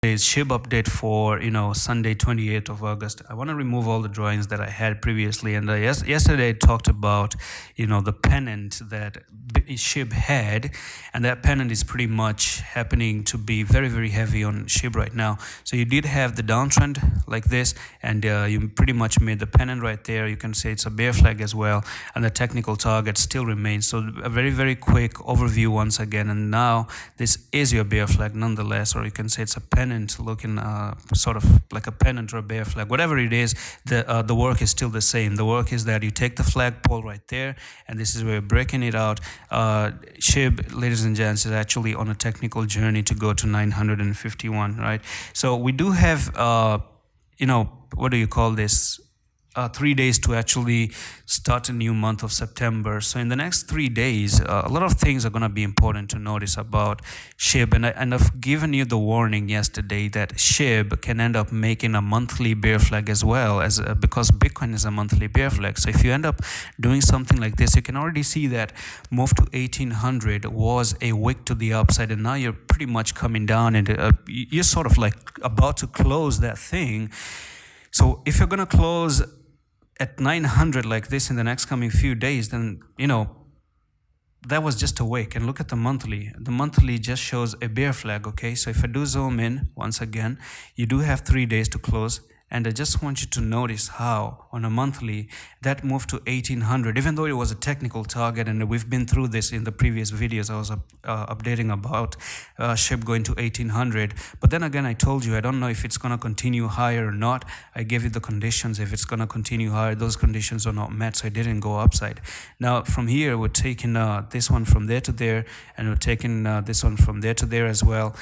Today's SHIB update for Sunday 28th of August. I want to remove all the drawings that I had previously, and yesterday I talked about the pennant that SHIB had, and that pennant is pretty much happening to be very, very heavy on SHIB right now. So you did have the downtrend like this, and you pretty much made the pennant right there. You can say it's a bear flag as well, and the technical target still remains. So a very, very quick overview once again, and now this is your bear flag nonetheless, or you can say it's a pennant looking sort of like a pennant or a bear flag. Whatever it is, the work is still the same. The work is that you take the flagpole right there, and this is where you're breaking it out. SHIB, ladies and gents, is actually on a technical journey to go to 951, right? So we do have what do you call this, 3 days to actually start a new month of September. So in the next 3 days, a lot of things are going to be important to notice about SHIB. And I've given you the warning yesterday that SHIB can end up making a monthly bear flag as well, as because Bitcoin is a monthly bear flag. So if you end up doing something like this, you can already see that move to 1800 was a wick to the upside, and now you're pretty much coming down, and you're sort of like about to close that thing. So if you're going to close at 900 like this in the next coming few days, then that was just a wick. And look at the monthly. The monthly just shows a bear flag. Okay, so if I do zoom in once again, you do have 3 days to close. And I just want you to notice how on a monthly that moved to 1800, even though it was a technical target, and we've been through this in the previous videos. I was updating about SHIB going to 1800. But then again, I told you I don't know if it's going to continue higher or not. I gave you the conditions. If it's going to continue higher, those conditions are not met, so it didn't go upside. Now from here, we're taking this one from there to there, and we're taking this one from there to there as well.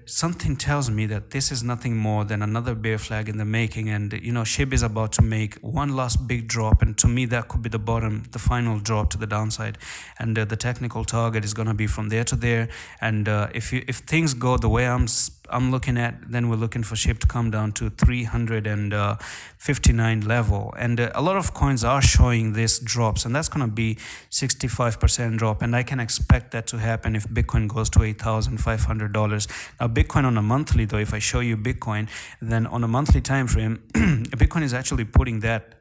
Something tells me that this is nothing more than another bear flag in the making, and SHIB is about to make one last big drop, and to me that could be the bottom, the final drop to the downside, and the technical target is going to be from there to there. And if things go the way I'm looking at, then we're looking for SHIB to come down to 359 level, and a lot of coins are showing this drops, and that's going to be 65% drop, and I can expect that to happen if Bitcoin goes to $8,500. Now Bitcoin on a monthly, though, if I show you Bitcoin, then on a monthly time frame, Bitcoin is actually putting that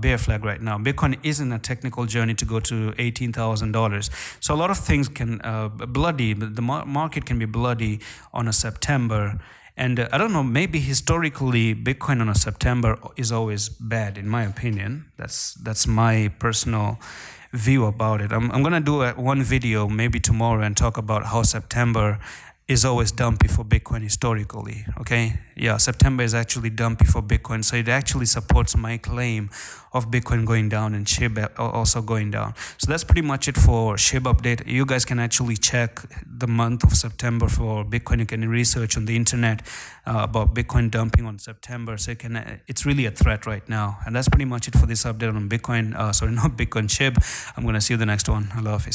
bear flag right now. Bitcoin is in a technical journey to go to $18,000. So a lot of things can the market can be bloody on a September. And I don't know, maybe historically Bitcoin on a September is always bad, in my opinion. That's my personal view about it. I'm gonna do one video maybe tomorrow and talk about how September is always dumpy for Bitcoin historically, okay? Yeah, September is actually dumpy for Bitcoin, so it actually supports my claim of Bitcoin going down and SHIB also going down. So that's pretty much it for SHIB update. You guys can actually check the month of September for Bitcoin. You can research on the internet about Bitcoin dumping on September. So it's really a threat right now. And that's pretty much it for this update on Bitcoin. Sorry, not Bitcoin, SHIB. I'm gonna see you the next one. Allah Hafiz.